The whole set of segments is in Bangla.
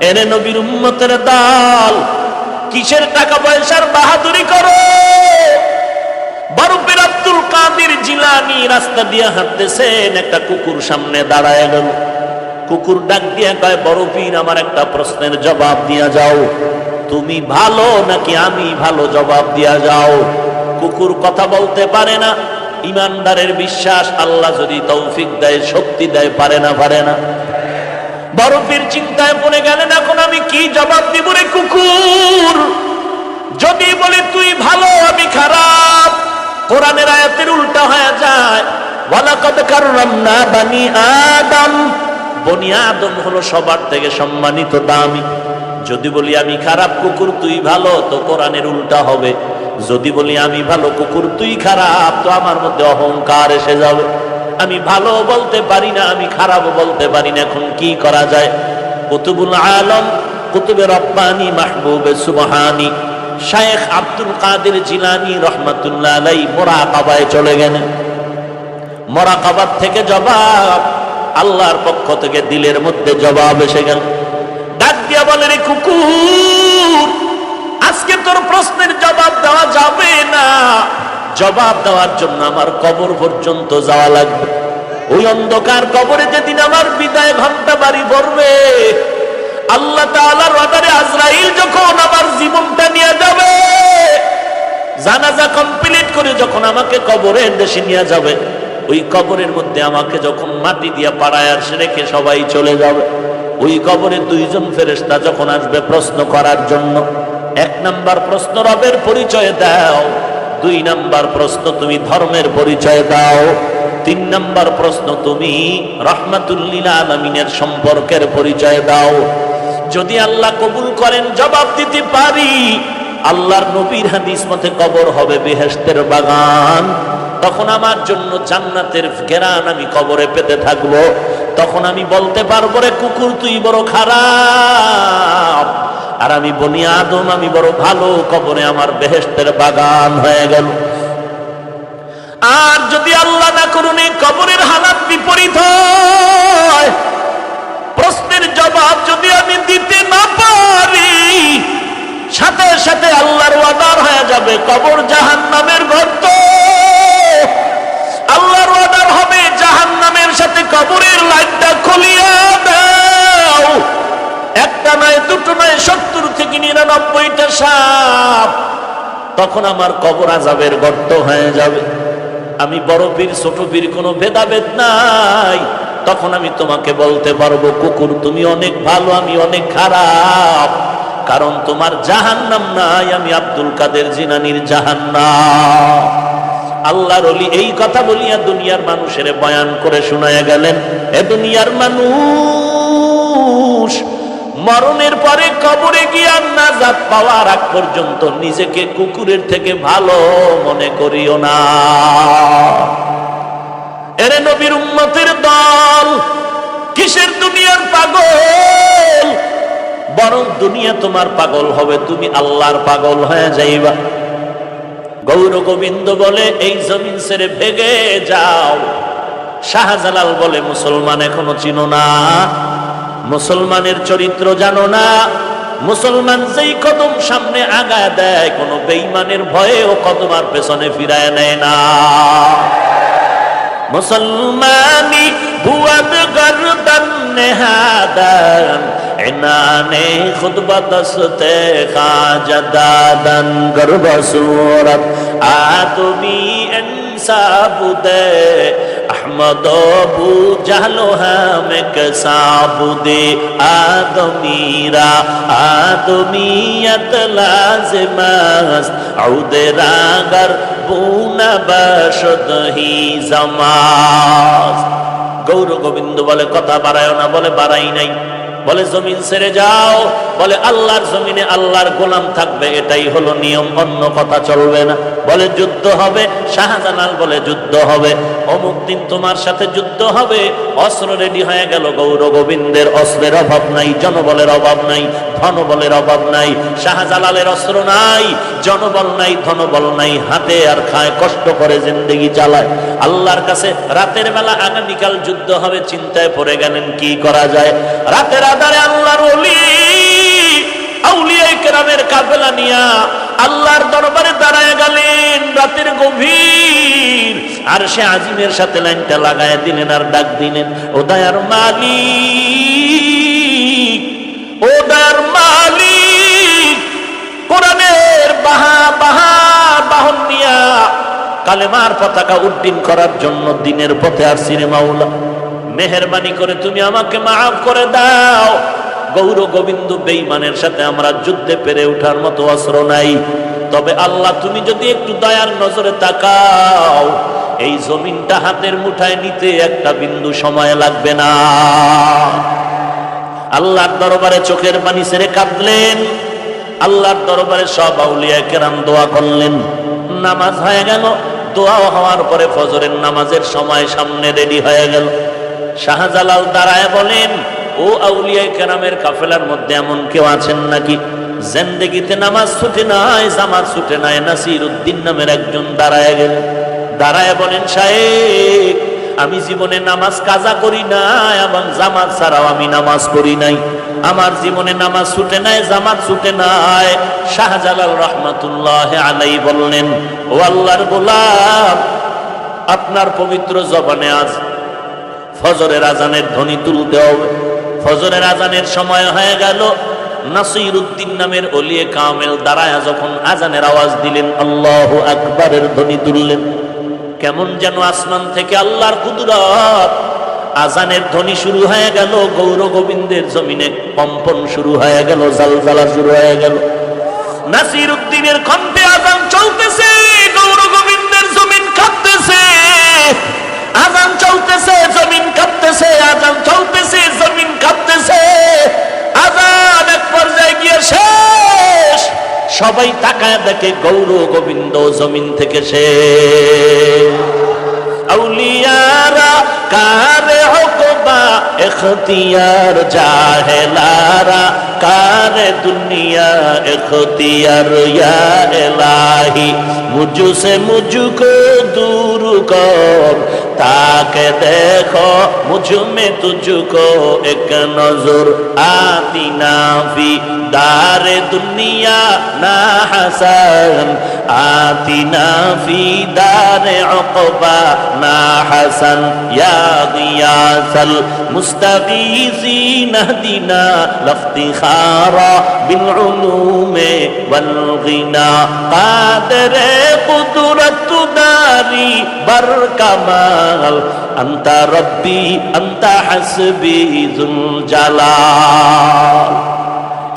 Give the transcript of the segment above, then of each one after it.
এরে নবীর উম্মতের দল, কিসের টাকা পয়সার বাহাদুরি করো? বরফের আব্দুল কাদের জিলানী রাস্তা দিয়ে হাঁটতেছেন, একটা কুকুর সামনে দাঁড়ায় গেল। কুকুর ডাক দিয়ে কয়, বরফির আমার একটা প্রশ্নের জবাব দিয়া যাও, তুমি ভালো নাকি আমি ভালো, জবাব দিয়া যাও। কুকুর কথা বলতে পারে না, ইমানদারের বিশ্বাস আল্লাহ যদি তৌফিক দেয়, শক্তি দেয়, পারে না? পারে না। বরফির চিন্তায় পড়ে গেলেন, এখন আমি কি জবাব দিব রে কুকুর? যদি বলি তুই ভালো আমি খারাপ, কোরআনের আয়াতের উল্টা হয়ে যায়। ওয়ালাকাদ কাররামনা বানি আদম, বনি আদম হলো সবার থেকে সম্মানিত, দামি। যদি বলি আমি খারাপ কুকুর তুই ভালো, তো কোরআনের উল্টা হবে। যদি বলি আমি ভালো কুকুর তুই খারাপ, তো আমার মধ্যে অহংকার এসে যাবে। আমি ভালো বলতে পারি না, আমি খারাপও বলতে পারি না। এখন কি করা যায়? কুতুবুল আলম, কুতুবে রব্বানি, মাহবুবে সুবহানি শায়েখ আব্দুল কাদের জিলানী রহমাতুল্লাহ আলাইহি মুরাকাবায় চলে গেলেন। মুরাকাবার থেকে জবাব, আল্লাহর পক্ষ থেকে দিলের মধ্যে জবাব এসে গেল। ডাক দিয়া বলে, রে কুকুর, আজকে তোর প্রশ্নের জবাব দেওয়া যাবে না। জবাব দেওয়ার জন্য আমার কবর পর্যন্ত যাওয়া লাগবে। ওই অন্ধকার কবরে যেদিন আমার বিদায় ঘন্টা বাড়ি পড়বে, আল্লাহ তাআলার অর্ডারে আজরাইল যখন আমার জীবনটা নিয়ে যাবে, জানাজা কমপ্লিট করে যখন আমাকে কবরের দেশে নিয়ে যাবে, ওই কবরের মধ্যে আমাকে যখন মাটি দিয়া পাড়ায় রেখে সবাই চলে যাবে, ওই কবরে দুইজন ফেরেশতা যখন আসবে প্রশ্ন করার জন্য। এক নাম্বার প্রশ্ন রবের পরিচয় দাও, দুই নাম্বার প্রশ্ন তুমি ধর্মের পরিচয় দাও, তিন নাম্বার প্রশ্ন তুমি রাহমাতুল লিল আলামিনের সম্পর্কের পরিচয় দাও। যদি আল্লাহ কবুল করেন জবাব দিতে পারি, আল্লাহর নবীর হাদিস মতে কবর হবে বেহেশতের বাগান। তখন আমার জন্য জান্নাতের ঘেরান আমি কবরে পেতে থাকবো। তখন আমি বলতে পারবো, রে কুকুর তুই বড় খারাপ, আর আমি বনি আদম আমি বড় ভালো, কবরে আমার বেহেশতের বাগান হয়ে গেল। আর যদি আল্লাহ না করুন এই কবরের হালাত বিপরীত হয়, প্রশ্নের জবাব যদি আমি দিতে না পারি, সাথে সাথে আল্লাহর ওয়াদার হয়ে যাবে কবর জাহান্নামের গর্ত। আল্লাহর ওয়াদার হবে জাহান্নামের সাথে কবরের লাইনটা খুলিয়া দাও। একটা নয়, দুটো নয়, 70 থেকে 99টা সাপ। তখন আমার কবর আযাবের গর্ত হয়ে যাবে। আমি বড় পীর ছোট পীর কোনো ভেদাভেদ নাই। তখন আমি তোমাকে বলতে পারবো, কুকুর তুমি অনেক ভালো, আমি অনেক খারাপ, কারণ তোমার জাহান্নাম নাই, আমি আব্দুল কাদের জিলানীর জাহান্নাম। আল্লাহর ওলি এই কথা বলিয়া দুনিয়ার মানুষের বয়ান করে শোনায়া গেলেন, এ দুনিয়ার মানুষ, মরণের পরে কবরে গিয়া নাজাত পাওয়ার আগ পর্যন্ত নিজেকে কুকুরের থেকে ভালো মনে করিও না। এরে নবীর উম্মতের দল, কিসের দুনিয়ার পাগল? বরং দুনিয়া তোমার পাগল হবে, তুমি আল্লাহর পাগল হয়ে যাইবা। গৌর গোবিন্দ বলে, এই জমিন ছেড়ে ভেগে যাও। শাহজালাল বলে, মুসলমান এখনো চিনো না, মুসলমানের চরিত্র জানো না। মুসলমান যেই কদম সামনে আগায় দেয়, কোন বেঈমানের ভয়ে ও কদম আর পেছনে ফিরায় নেয় না। মুসলমানি বুয়াদ গর্দন নেহাদান, ইনানে খুতবা দস্তে খাজাদাদান, গর্ব সুরত আদমি ইনসাবুদে আহমদ বু জাহলো হামেক সাবুদে, আদমিরা আদমিয়ত লাজিমাস আউদে রাগর বুনা বশদ হি জামাস। গৌর গোবিন্দ বলে, কথা বাড়ায় না, বলে বাড়াই নাই। বলে জমিন ছেড়ে যাও, বলে আল্লাহর জমিনে আল্লাহর গোলাম থাকবে, এটাই হলো নিয়ম, অন্য কথা চলবে না। বলে যুদ্ধ হবে, শাহজালাল বলে যুদ্ধ হবে, অমুক দিন তোমার সাথে যুদ্ধ হবে। অস্ত্র রেডি হয়ে গেল। গৌর গোবিন্দের অস্ত্রের অভাব নাই, জনবলের অভাব নাই, ধনবলের অভাব নাই। শাহজালালের অস্ত্র নাই, জনবল নাই, ধনবল নাই, হাতে আর খায়, কষ্ট করে জিন্দেগি চালায়। আল্লাহর কাছে রাতের বেলা আগামীকাল যুদ্ধ হবে, চিন্তায় পড়ে গেলেন কি করা যায়। রাতের আধারে আল্লাহর ওলি রাতের গভীর আরশে আজিমের সাথে লাইনটা লাগায় দিলেন আর ডাক দিলেন, ও দয়ার মালিক, ও দয়ার মালিক, কোরআনের বাহন নিয়া কালেমার পতাকা উড্ডীন করার জন্য দিনের পথে আসছি রে মাওলা, মেহেরবানি করে তুমি আমাকে মাফ করে দাও। গৌর গোবিন্দ বেঈমানের সাথে আমরা যুদ্ধে পেরে ওঠার মতো অস্ত্র নাই, তবে আল্লাহ তুমি যদি একটু দয়ার নজরে তাকাও, এই জমিনটা হাতের মুঠায় নিতে একটা বিন্দু সময় লাগবে না। আল্লাহর দরবারে চোখের পানি ছেড়ে কাঁদলেন, আল্লাহর দরবারে সব আউলিয়া কেরাম দোয়া করলেন। নামাজ হয়ে গেল, দোয়া হওয়ার পরে ফজরের নামাজের সময় সামনে রেডি হয়ে গেল। শাহজালাল দাঁড়ায় বলেন, ও আউলিয়া কেরামের কাফেলার মধ্যে এমন কেউ আছেন নাকি জিন্দেগিতে নামাজ ছুটে নাই, জামাত ছুটে নাই? নাসির উদ্দিন নামের একজন দাঁড়ায় গেলেন, দাঁড়ায় বলেন, সাহেব আমি জীবনে নামাজ কাজা করি নাই এবং জামাত ছাড়াও আমি নামাজ পড়ি নাই, আমার জীবনে নামাজ ছুটে নাই, জামাত ছুটে নাই। শাহজালাল রহমাতুল্লাহ আলাইহি বললেন, ও আল্লাহর গোলাম, আপনার পবিত্র জবানে আজ ফজরের আজানের ধ্বনি তুলতে হবে। ফজরের আজানের সময় হয়ে গেল। নাসির উদ্দিন নামের ওলিয়ে কামেল দাঁড়ায় যখন আজানের আওয়াজ দিলেন, আল্লাহু আকবারের ধ্বনি তুললেন, কেমন যেন আসমান থেকে আল্লাহর কুদরত, আজানের ধ্বনি শুরু হয়ে গেল, গৌর গোবিন্দের জমিনে কম্পন শুরু হয়ে গেল, জালজালা শুরু হয়ে গেল। নাসির উদ্দিনের কণ্ঠে আজান চলতেছে, গৌর গোবিন্দের জমিন কাঁপতেছে, আজান চলতেছে, জমিন কাঁপতেছে, আজান চলতেছে, জমিন কাঁপতেছে। আজান এক পর্যায়ে গিয়ে শেষ, সবাই তাকায় দেখে গৌর গোবিন্দ জমিন থেকে শেষ। আউলিয়ারা কারে হকবা এখতিয়ার, জাহেলারা কারে দুনিয়া এখতিয়ার, ইয়া ইলাহি মুঝসে মুঝকো दूर कर, ताके देखो मुझ में तुझको एक नजर, आती ना फी दारे दुनिया ना हसन, आती ना फी दारे उक़बा ना हसन, या गियासल मुस्तगीसीन हदीना लफ्तिखारा बिल उलूमे वल गिना, कादरे कुदरत दारी बर कमाल, अंता रब्बी अंता हसबी जुल জালাল।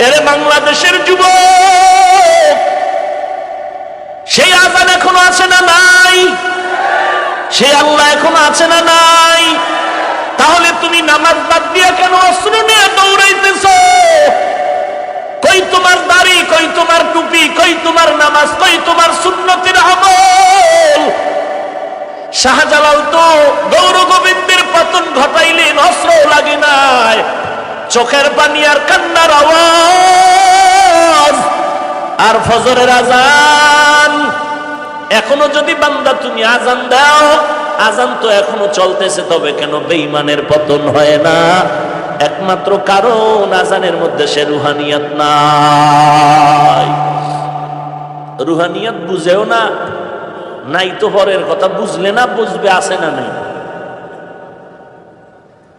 এরে বাংলাদেশের যুবক, সেই আজান এখনো আছে না নাই? সেই আল্লাহ এখনো আছে না নাই? তাহলে তুমি নামাজ বাদ দিয়ে কেন অস্ত্র নিয়ে দৌড়াইতেছো? কই তোমার দাড়ি, কই তোমার টুপি, কই তোমার নামাজ, কই তোমার সুন্নতের আমল? শাহজালাল তো গৌর গোবিন্দের পতন ঘটাইলেন, অস্ত্র লাগে নাই, চোখের পানি আর কান্নার আওয়াজ আর ফজরের আজান। এখনো যদি বান্দা তুমি আজান দাও, আজান তো এখনো চলতেছে, তবে কেন বেঈমানের পতন হয় না? একমাত্র কারণ আজানের মধ্যে সে রুহানিয়াত নাই। রুহানিয়াত বুঝেও না, নাই তো পরের কথা, বুঝলে না বুঝবে আছে না নাই।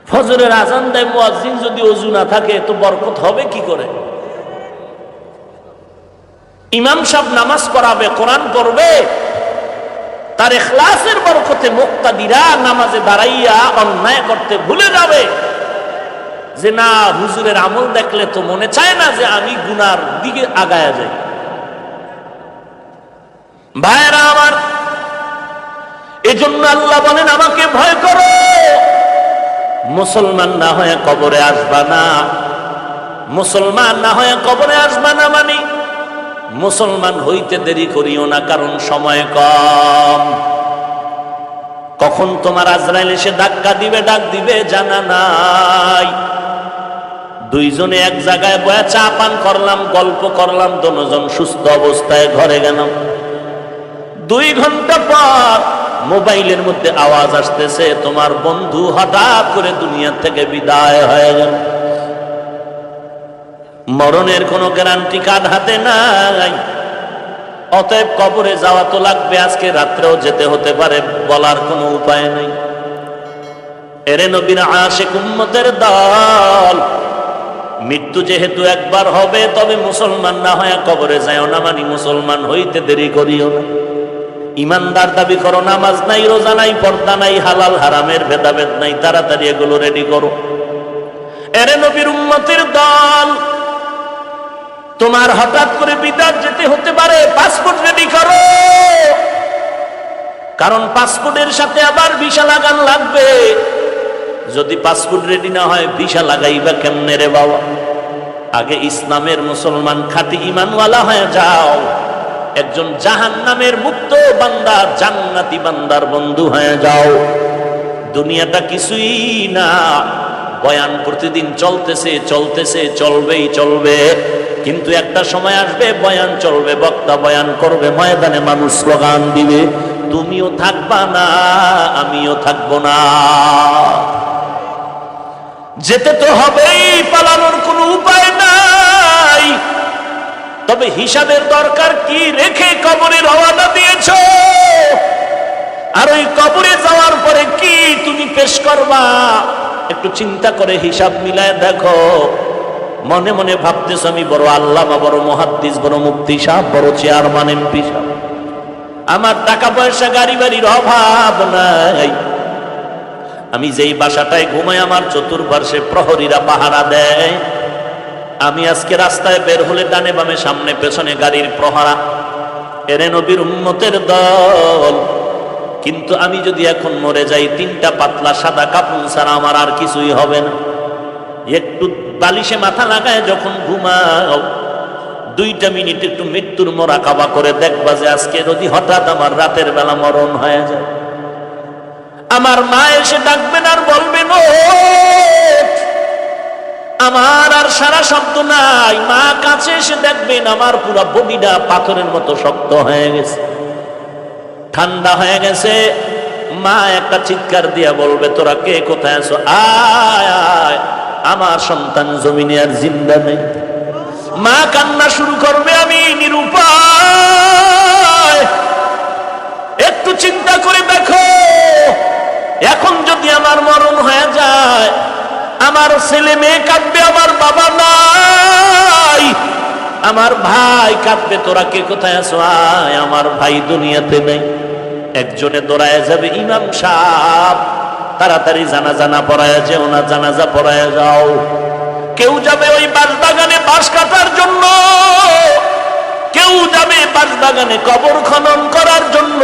ফজরের আজান দেয় মুয়াজ্জিন, যদি ওযু না থাকে তো বরকত হবে কি করে? ইমাম সাহেব নামাজ পড়াবে, কোরআন পড়বে, তার ইখলাসের বরকতে মুক্তাদিরা নামাজে দাঁড়াইয়া অন্যায় করতে ভুলে যাবে। যে না, হুজুরের আমল দেখলে তো মনে চায় না যে আমি গুনার দিকে আগায়া যাই। ভাইরা আমার, এজন্য আল্লাহ বলেন আমাকে ভয় করো, মুসলমান না হয়ে কবরে আসবা না। মুসলমান না হয়ে কবরে আসবা না মানে মুসলমান হইতে দেরি করিও না, কারণ সময় কম। কখন তোমার আজরাইল এসে ধাক্কা দিবে, ডাক দিবে জানা নাই। দুইজনে এক জায়গায় বয়া চা পান করলাম, গল্প করলাম, দুজন সুস্থ অবস্থায় ঘরে গেলাম। 2 ঘন্টা পর মোবাইলের মধ্যে আওয়াজ আসতেছে, তোমার বন্ধু হঠাৎ করে দুনিয়া থেকে বিদায় হয়ে গেল। মরণের কোনো গ্যারান্টি কার্ড হাতে নাই। অতএব কবরে যাওয়া তো লাগবে, আজকে রাত্রেও যেতে হতে পারে, বলার কোনো উপায় নেই। এরে নবীর আশিক উম্মতের দল, মৃত্যু যেহেতু একবার হবে, তবে মুসলমান না হয় কবরে যাও না, মানে মুসলমান হইতে দেরি করিও না। ইমানদার দাবি করো, নামাজ নাই, রোজা নাই, পর্দা নাই, হালাল হারামের ভেদাভেদ নাই, তাড়াতাড়ি এগুলো রেডি করো। এরে নবীর উম্মতের দল, তোমার হঠাৎ করে বিদেশ যেতে হতে পারে, পাসপোর্ট রেডি করো, কারণ পাসপোর্টের সাথে আবার ভিসা লাগান লাগবে। যদি পাসপোর্ট রেডি না হয় ভিসা লাগাইবা কেমনে রে বাবা? আগে ইসলামের মুসলমান খাঁটি ঈমানওয়ালা হয়ে যাও, একজন জাহান্নামের মুক্ত বান্দা, জান্নাতি বান্দার বন্ধু হয়ে যাও। দুনিয়াটা কিছুই না, বয়ান প্রতিদিন চলতেছে চলতেছে, চলবেই চলবে, কিন্তু একটা সময় আসবে বয়ান চলবে, বক্তা বয়ান করবে, ময়দানে মানুষ স্লোগান দিবে, তুমিও থাকবা না, আমিও থাকবো না। যেতে তো হবেই, পালানোর কোনো উপায় নাই। তবে হিসাবের দরকার কি রেখে কবরে রওনা দিয়েছ, আর ওই কবরে যাওয়ার পরে কি তুমি পেশ করবা, একটু চিন্তা করে হিসাব মিলায় দেখো। মনে মনে ভাবতেছ আমি বড় আল্লামা, বড় মুহাদ্দিস, বড় মুফতি সাহেব, বড় চেয়ারম্যান, এমপি সাহেব, আমার টাকা পয়সা গাড়ি বাড়ির অভাব নাই, আমি যেই বাসাটায় ঘুমাই আমার চতুর্পার্শ্বে প্রহরীরা পাহারা দেয়, আমি আজকে রাস্তায় বের হলে ডানে বামে সামনে পেছনে গাড়ির প্রহরা। এরে নবীর উম্মতের দল, কিন্তু আমি যদি এখন মরে যাই, তিনটা পাতলা সাদা কাপড় ছাড়া আমার আর কিছুই হবে না। একটু বালিশে মাথা লাগায় যখন ঘুমাও, 2 মিনিট একটু মৃত্যুর মোরাকাবা করে দেখবা যে আজকে যদি হঠাৎ আমার রাতের বেলা মরণ হয়ে যায়, আমার মা এসে ডাকবেন আর বলবেন ও, আমার আর সারা শব্দ নাই। মা কাছে এসে দেখবেন আমার পুরো বডিটা পাথরের মতো শক্ত হয়ে গেছে, ঠান্ডা হয়ে গেছে। মা একটা চিৎকার দিয়া বলবে, তোরা কে, কোথায় আছো, আয় আয়, আমার সন্তান জমিনে আর জিন্দা নেই। মা কান্না শুরু করবে, আমি নিরুপায়। একটু চিন্তা করে দেখো, এখন যদি আমার মরণ হয়ে যায়, আমার ছেলে মেয়ে কাঁদবে, আমার বাবা নাই, আমার ভাই কাঁদবে, তোরা কে কোথায় আছো, আয়, আমার ভাই দুনিয়াতে নেই। একজনে দৌড়ায় যাবে, ইমাম সাহেব তাড়াতাড়ি জানাজা না পড়ায় যেও না, জানাজা পড়ায় যাও। কেউ যাবে ওই বাঁশবাগানে বাঁশ কাটার জন্য, কেউ যাবে বাঁশবাগানে কবর খনন করার জন্য,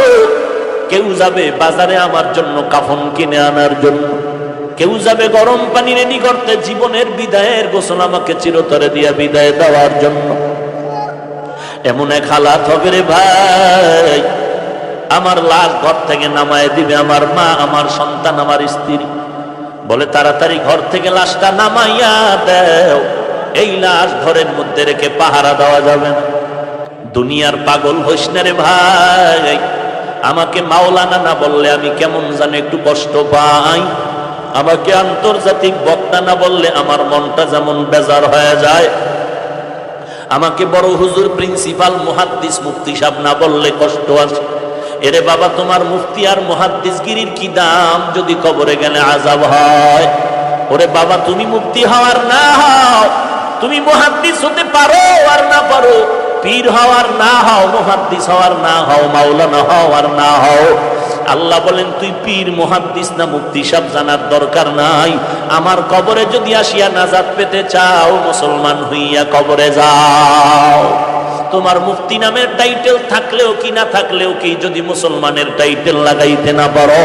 কেউ যাবে বাজারে আমার জন্য কাফন কিনে আনার জন্য, কেউ যাবে গরম পানি রেডি করতে, জীবনের বিদায়ের গোসল আমাকে চিরতরে দিয়া বিদায় দেওয়ার জন্য। এমন এক হালাত হবে রে ভাই, আমার লাশ ঘর থেকে নামায় দিবে আমার মা, আমার সন্তান, আমার স্ত্রী, বলে তাড়াতাড়ি ঘর থেকে লাশটা নামাইয়া দেও, এই লাশ ঘরের মধ্যে রেখে পাহারা দেওয়া যাবে না। দুনিয়ার পাগল হইস না রে ভাই, আমাকে মাওলানা না বললে আমি কেমন জানো একটু কষ্ট পাই, আমাকে আন্তর্জাতিক বক্তা না বললে আমার মনটা যেমন বেজার হয়ে যায়, আমাকে বড় হুজুর, প্রিন্সিপাল, মুহাদ্দিস, মুফতি সাহেব না বললে কষ্ট আসে। এরে বাবা, তোমার মুফতি আর মুহাদ্দিসগিরির কি দাম যদি কবরে গেলে আযাব হয়? ওরে বাবা, তুমি মুফতি হওয়ার না হও, তুমি মুহাদ্দিস হতে পারো আর না পারো, পীর হওয়ার না হও, মুহাদ্দিস হওয়ার না হও, মাওলানা হওয়ার না হও, আল্লাহ বলেন তুই পীর, মুহাদ্দিস না মুফতি সব জানার দরকার নাই। আমার কবরে যদি আসিয়া নাজাত পেতে চাও, মুসলমান হইয়া কবরে যাও। তোমার মুফতি নামের টাইটেল থাকলেও কি না থাকলেও কি, যদি মুসলমানের টাইটেল লাগাইতে না পারো,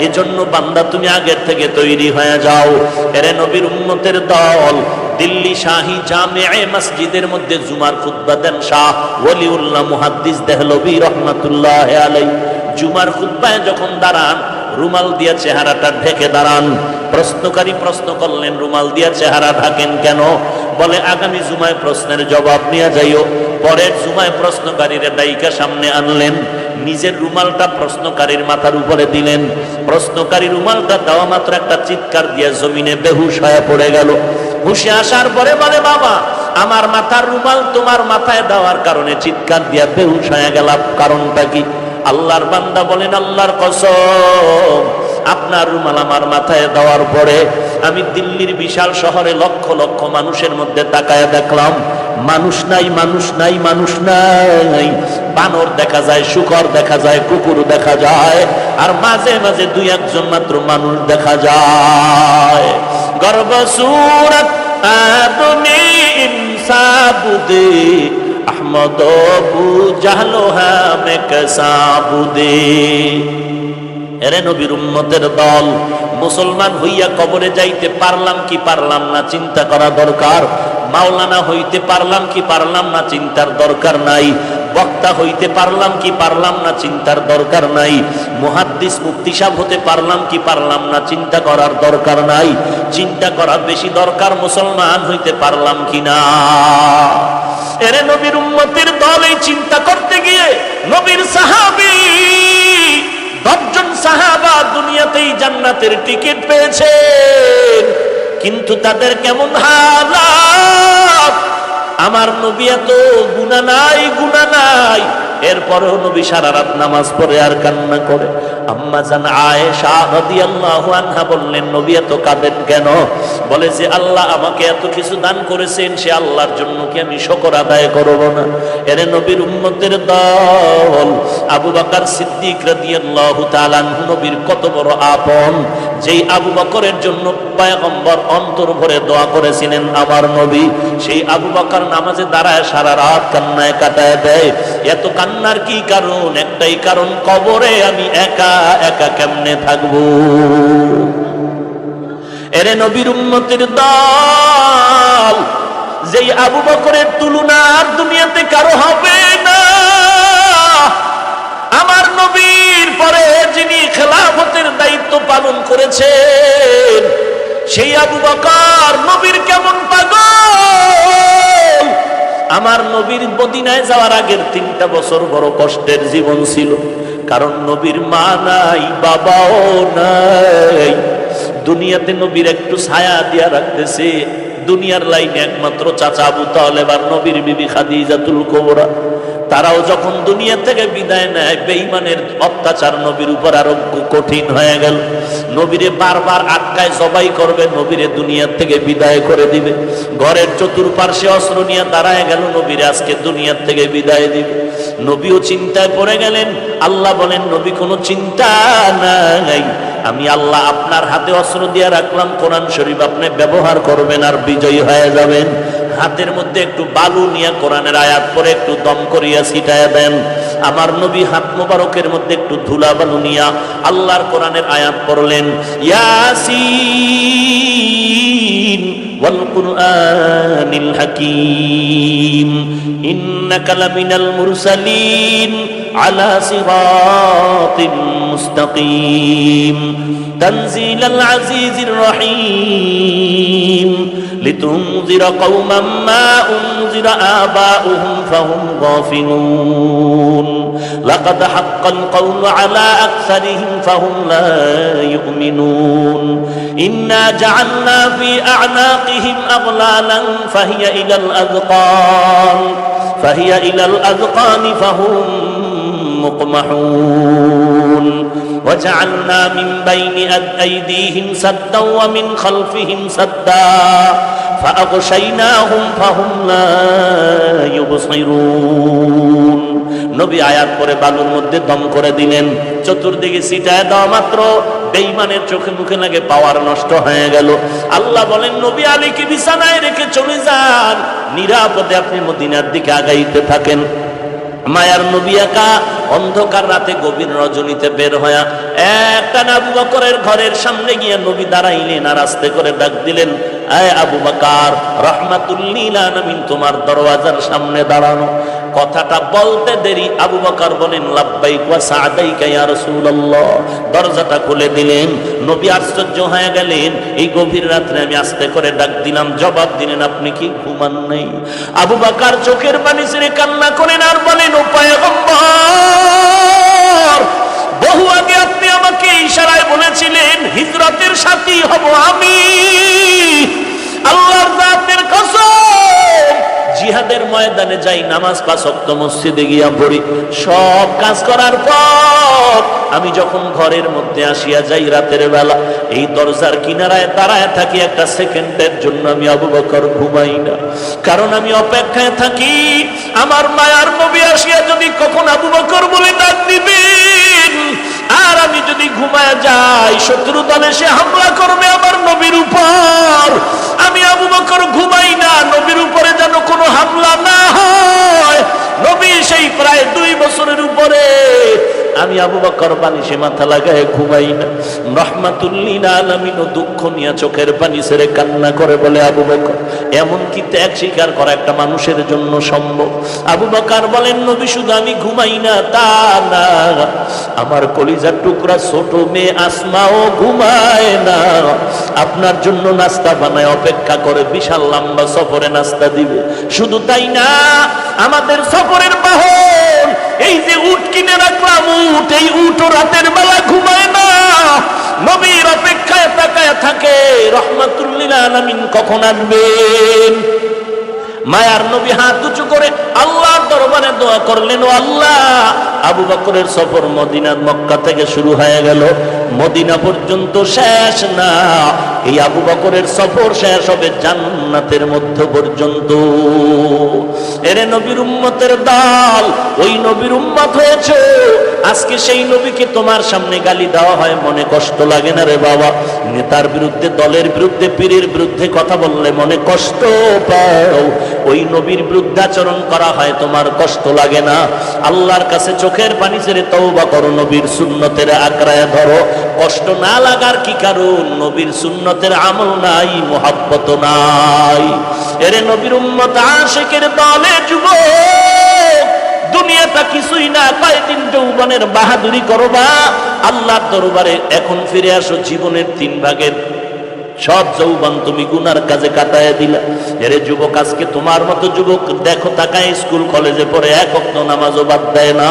এজন্য বান্দা তুমি আগের থেকে তৈরি হয়ে যাও। এরে নবীর উম্মতের দল, দিল্লি শাহী জামে মসজিদের মধ্যে জুমার খুতবা দেন শাহ ওলিউল্লাহ মুহাদ্দিস দেহলভী রহমাতুল্লাহ আলাইহি। জুমার খুতবায় যখন দাঁড়ান, রুমাল দিয়া চেহারাটা ঢেকে দাঁড়ান। প্রশ্নকারী প্রশ্ন করলেন, রুমাল দিয়া চেহারা ঢাকেন কেন? বলে আগামী জুমায় প্রশ্নের জবাব নিয়ে যাইও। পরের জুমায় প্রশ্নকারীরা ডাইকা সামনে আনলেন, নিজের রুমালটা প্রশ্নকারীর মাথার উপরে দিলেন। প্রশ্নকারী রুমালটা দেওয়া মাত্র একটা চিৎকার দিয়ে জমিনে বেহুশ হয়ে পড়ে গেল। হুশে আসার পরে বলে, বাবা আমার মাথার রুমাল তোমার মাথায় দেওয়ার কারণে চিৎকার দিয়া বেহুশ হয়ে গেলাম, কারণটা কি? আল্লাহর বান্দা বলেন, আল্লাহর কসম, আপনার রুমাল আমার মাথায় দেওয়ার পরে আমি দিল্লির বিশাল শহরে লক্ষ লক্ষ মানুষের মধ্যে তাকায় দেখলাম, মানুষ নাই, মানুষ নাই, মানুষ নাই। বানর দেখা যায়, শুকর দেখা যায়, কুকুর দেখা যায়, আর মাঝে মাঝে দুই একজন মাত্র মানুষ দেখা যায়। গর্ব সুরত আদমি ইনসাবুদে আহমদ বু জাহলো হামে কসাবুদে। এরে নবীর উম্মতের দল, মুসলমান হইয়া কবরে যাইতে পারলাম কি পারলাম না চিন্তা করা দরকার। মাওলানা হইতে পারলাম কি পারলাম না চিন্তার দরকার নাই। বক্তা হইতে পারলাম কি পারলাম না চিন্তার দরকার নাই। মুহাদ্দিস মুফতি সাহেব হতে পারলাম কি পারলাম না চিন্তা করার দরকার নাই। চিন্তা করা বেশি দরকার মুসলমান হইতে পারলাম কি না। এরে নবীর উম্মতের দল, এই চিন্তা করতে গিয়ে নবীর সাহাবী 10 জন সাহাবা দুনিয়াতেই জান্নাতের টিকিট পেয়েছেন, কিন্তু তাদের কেমন হালাত। আমার নবী এত গুনাহ নাই, গুনাহ নাই, এরপরেও নবী সারা রাত নামাজ পড়ে আর কান্না করে। আম্মা জান আয়েশা রাদিয়াল্লাহু আনহা বললেন, নবী এত কাঁদেন কেন? বলে যে আল্লাহ আমাকে এত কিছু দান করেছেন, সে আল্লাহর জন্য কি আমি শুকর আদায় করব না? এরে নবীর উম্মতের দল, আবু বকর সিদ্দিক রাদিয়াল্লাহু তাআলা আনহু নবীর কত বড় আপন, যেই আবু বকরের জন্য পয়গম্বর অন্তর ভরে দোয়া করেছিলেন আমার নবী, সেই আবু বকর নামাজে দাঁড়ায় সারা রাত কান্নায় কাটায় দেয়। এত কান্নার কি কারণ? একটাই কারণ, কবরে আমি একা একা কেমনে থাকবো। এরে নবীর উম্মতের দল, যেই আবু বকরের তুলনা আর দুনিয়াতে কারো হবে না। আমার নবীর পরে যিনি খেলাফতের দায়িত্ব পালন করেছেন, সেই আবু বকর নবীর কেমন পাগল। আমার নবীর মদিনায় যাওয়ার আগের 3টা বছর বড় কষ্টের জীবন ছিল, কারণ নবীর মা নাই, বাবাও নাই। দুনিয়াতে নবীর একটু ছায়া দিয়া রাখতেছে, দুনিয়ার লাইনে একমাত্র চাচা আবু তালেব আর নবীর বিবি খাদিজাতুল কুবরা। তারাও যখন দুনিয়া থেকে বিদায় নেয়, বেঈমানের অত্যাচার নবীর উপর আরো কঠিন হয়ে গেল। নবীরে বারবার আটকায় জবাই করবে, নবীরে দুনিয়া থেকে বিদায় করে দিবে। ঘরের চতুর্পার্শ্বে অস্ত্র নিয়ে দাঁড়ায় গেল, নবীরে আজকে দুনিয়া থেকে বিদায় দিবে। নবীও চিন্তায় পড়ে গেলেন। আল্লাহ বলেন, নবী কোনো চিন্তা নাই, আমি আল্লাহ আপনার হাতে অস্ত্র দিয়ে রাখলাম, কোরআন শরীফ আপনি ব্যবহার করবেন আর বিজয়ী হয়ে যাবেন। হাতের মধ্যে একটু বালু নিয়ে কোরআনের আয়াত পরে একটু দম করিয়া ছিটায়া দেন। আমার নবী হাত মোবারকের মধ্যে একটু ধুলা বালু নিয়া আল্লাহর কোরআনের আয়াত পড়লেন, ইয়াসিন ওয়াল কুরআনিল হাকীম ইন্নাকা লামিনাল মুরসালিন আলা সিরাতিন মুস্তাকিম তানজিলাল আজিজির রহিম লিতুনজিরা কওমান মা উনজিরা আবাউহুম ফাহুম গাফিলুন লাকাদ হাক্কাল কওলু আলা আকসারিহিম ফাহুম লা ইউমিনুন ইন্না জাআলনা ফি আ'নাকিহিম আগলালান ফাহিয়া ইলাল আযকান ফাহুম মুকমাহুন وجعلنا من بين أيديهم سدا ومن خلفهم سدا فأغشيناهم فهم لا يبصرون। নবী আয়াত পরে বালুর মধ্যে দম করে দিলেন, চতুর্দিকে ছিটায় দেওয়া মাত্র বেঈমানের চোখে মুখে লাগে পাওয়ার নষ্ট হয়ে গেল। আল্লাহ বলেন, নবী আলীকে বিছানায় রেখে চলে যান, নিরাপদে আপনি মদিনার দিকে আগাইতে থাকেন। মায়ার নবী একা অন্ধকার রাতে গভীর রজনীতে বের হয়া একটা আবু বকরের ঘরের সামনে গিয়ে নবী দাঁড়াইলেন আর আস্তে করে ডাক দিলেন, আয় আবু বকর, রাহমাতুল লিল আলামিন তোমার দরওয়াজার সামনে দাঁড়ানো। কথাটা বলতে দেরি আবু বকর বলেন, লাব্বাইক ওয়া সা'দাইকা ইয়া রাসূলুল্লাহ। দরজাটা খুলে দিলেন। নবী আশ্চর্য হয়ে গেলেন, এই গভীর রাতে আমি আস্তে করে ডাক দিলাম, জবাব দিলেন আপনি কি ঘুমান নাই? আবু বকর চোখের পানি ছেড়ে কান্না করেন আর বলেন, ও পয়গম্বর, বহু আগে আপনি আমাকে ইশারায় বলেছিলেন হিজরতের সাথী হব আমি। আল্লাহর জাতের কসম, জিহাদের ময়দানে যাই, নামাজ 5 ওয়াক্ত মসজিদে গিয়া পড়ি, সব কাজ করার পর আমি যখন ঘরের মধ্যে আসিয়া যাই রাতের বেলা, এই দরজার কিনারায় দাঁড়ায় থাকি, একটা সেকেন্ডের জন্য আমি আবু বকর ঘুমাই না। কারণ আমি অপেক্ষায় থাকি আমার মায়ার নবী আসিয়া যদি কখন আবু বকর বলে ডাক দিবেন, আর আমি যদি ঘুমায় যাই শত্রু দলে সে হামলা করবে আমার নবীর উপর। আমি আবু বকর ঘুমাই না, নবীর উপরে যেন কোনো হামলা না হয়। নবী সেই প্রায় 2 বছরের উপরে, আমি আবু বকর বালিশে মাথা লাগায় ঘুমাই না। রাহমাতুল লিল আলামিন দুঃখ নিয়ে চোখের পানি ছেড়ে কান্না করে বলে, আবু বকর, এমন কি ত্যাগ স্বীকার করা একটা মানুষের জন্য সম্ভব? আবু বকর বলেন, নবী শুধু আমি ঘুমাই না তা না, আমার কলিজার টুকরা ছোট মেয়ে আসমাও ঘুমায় না, আপনার জন্য নাস্তা বানায় অপেক্ষা করে, বিশাল লম্বা সফরে নাস্তা দিবে। শুধু তাই না, আমাদের সফরের বাহন এই যে উট কিনে রাখলাম, উট, এই উটও রাতের বেলা ঘুমায় না, নবীর অপেক্ষায় তাকায় থাকে রাহমাতুল লিল আলামিন কখন আসবেন। মায়ার নবী হাত উঁচু করে আল্লাহর দরবারে দোয়া করলেন, ও আল্লাহ, আবু বকরের সফর মদিনা মক্কা থেকে শুরু হয়ে গেল, মদিনা পর্যন্ত শেষ না, এই আবু বকরের সফর শেষ হবে জান্নাতের মধ্য পর্যন্ত। এরে নবীর উম্মতের দল, ওই নবীর উম্মত হয়েছে, আজকে সেই নবীকে তোমার সামনে গালি দেওয়া হয়, মনে কষ্ট লাগে না রে বাবা? নেতার বিরুদ্ধে, দলের বিরুদ্ধে, পীরের বিরুদ্ধে কথা বললে মনে কষ্ট পাও, ওই নবীর বিরুদ্ধে আচরণ করা হয়, তোমার কষ্ট লাগে না? আল্লাহর কাছে চোখের পানি ছেড়ে তওবা করো, নবীর সুন্নতের আঁকড়ায় ধরো। কষ্ট না লাগার কি কারণ? নবীর সুন্নতের আমল নাই, মুহাব্বত নাই। এরে নবীর উম্মত আশিকের দলে যুবক, দুনিয়াটা কিছুই না, কয়েকদিন যৌবনের বাহাদুরি করবা, আল্লাহর দরবারে এখন ফিরে আসো, জীবনের 3 ভাগের সব যৌবন তুমি গুনার কাজে কাটায় দিলা। এরে যুবক, আজকে তোমার মতো যুবক দেখো তাকায়, স্কুল কলেজে পড়ে 1 ওয়াক্ত নামাজও বাদ দেয় না,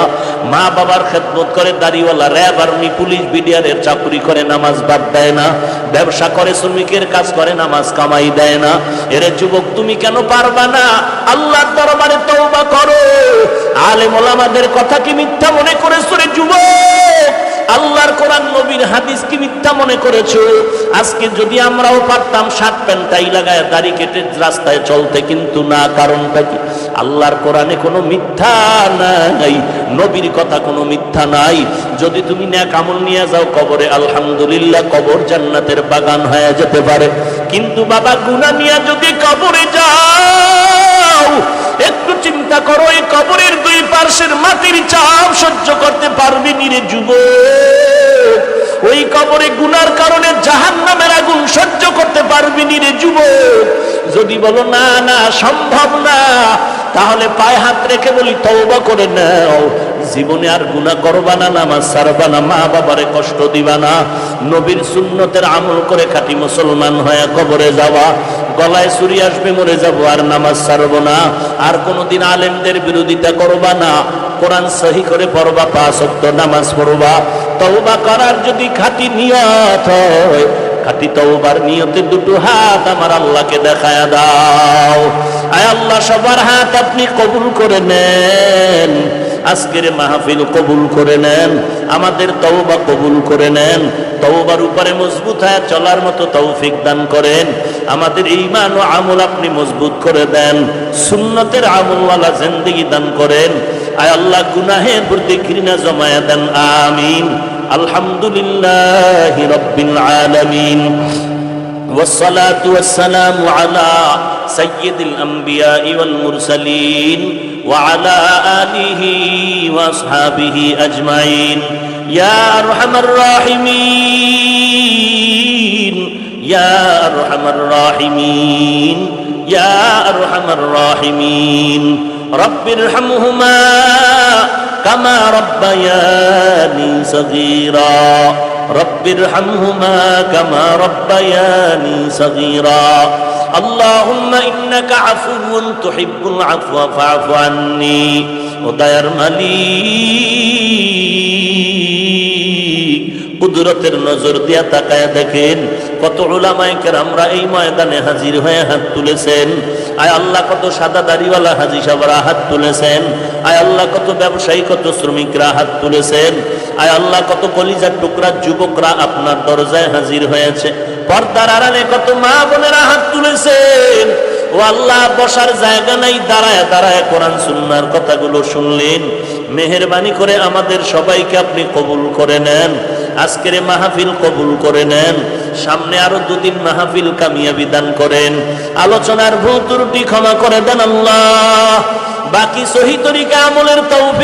মা বাবার খেদমত করে, দাড়িওয়ালা, র্যাব, আর্মি, পুলিশ, বিডিআরের চাকরি করে, নামাজ বাদ দেয় না, ব্যবসা করে, শ্রমিকের কাজ করে, নামাজ কামাই দেয় না। এরে যুবক, তুমি কেন পারবা না? আল্লাহর দরবারে তওবা করো। আলেম ওলামাদের কথা কি মিথ্যা মনে করেছো রে যুবক? আল্লাহর কোরআন, নবীর হাদিস কি মিথ্যা মনে করেছো? আজকে যদি আমরাও পারতাম শার্ট প্যান্ট টাই লাগায় দাড়ি কেটে রাস্তায় চলতে, কিন্তু না, কারণটা কি? আল্লাহর কোরআনে কোনো মিথ্যা নাই, নবীর কথা কোনো মিথ্যা নাই। যদি তুমি নেক আমল নিয়ে যাও কবরে, আলহামদুলিল্লাহ, কবর জান্নাতের বাগান হয়ে যেতে পারে। কিন্তু বাবা, গুনাহ নিয়ে যদি কবরে যাও, একটু চিন্তা করো, এই কবরের 2 পার্শ্বের মাটির চাপ সহ্য করতে পারবি নি রে যুবক? ওই কবরে গুনার কারণে জাহান্নামের আগুন সহ্য করতে পারবি নি রে যুবক? যদি বলো না না, সম্ভব না, তাহলে পায়ে হাত রেখে বলি, তওবা করে নাও, জীবনে আর গুনাহ করবা না, নামাজ ছাড়বা না, মা বাবারে কষ্ট দিবা না, নবীর সুন্নতের আমল করে খাঁটি মুসলমান হয়ে কবরে যাওয়া। গলায় ছুরি আসবে, মরে যাব, আর নামাজ ছাড়বো না, আর কোনোদিন আলেমদের বিরোধিতা করবা না, কোরআন সহি করে পড়বা, 5 ওয়াক্ত নামাজ পড়বা। তওবা করার যদি খাঁটি নিয়ত হয়, খাঁটি তওবার নিয়তে 2 হাত আমার আল্লাহকে দেখায়া দাও। আয় আল্লাহ, সবার হাত আপনি কবুল করে নেন, আজকের মাহফিল কবুল করে নেন, আমাদের তওবা কবুল করে নেন, তওবার উপরে মজবুত হয়ে চলার মতো তৌফিক দান করেন, আমাদের ঈমান ও আমল আপনি মজবুত করে দেন, সুন্নতের আমলওয়ালা জিন্দেগি দান করেন। আয় আল্লাহ, গুনাহের প্রতি ঘৃণা জমায়া দেন, আমিন। আলহামদুলিল্লাহি রাব্বিল আলামিন, والصلاة والسلام على سيد الأنبياء والمرسلين وعلى آله وأصحابه أجمعين يا أرحم الراحمين يا أرحم الراحمين يا أرحم الراحمين رب ارحمهما كما ربياني صغيرا رب ارحمهما كما ربياني صغيرا اللهم إنك عفو تحب العفو فاعف عني ও দয়ার মালিক, কুদরতের নজর দিয়া তাকায় দেখেন কত উলামায়ে কেরামরা এই ময়দানে হাজির হয়ে হাত তুলেছেন। আয় আল্লাহ, কত সাদা দাড়িওয়ালা হাজী সাহেবরা হাত তুলেছেন। আয় আল্লাহ, কত ব্যবসায়ী, কত শ্রমিকরা হাত তুলেছেন। আয় আল্লাহ, কত কলিজার টুকরা যুবকরা আপনার দরজায় হাজির হয়েছে। পর্দার আড়ালে কত মা বোনেরা হাত তুলেছেন। ও আল্লাহ, বসার জায়গা নাই, দাঁড়ায় দাঁড়ায় কোরআন সুন্নাহর কথাগুলো শুনলেন। মেহেরবানি করে আমাদের সবাইকে আপনি কবুল করে নেন। আজকের মাহফিল কবুল করে নেন। সামনে আরো 2 দিন মাহফিল কামিয়াবি দান করেন। আলোচনার ভুল ত্রুটি ক্ষমা করে দেন আল্লাহ। বাকি সহি তরিকা আমলের তৌফিক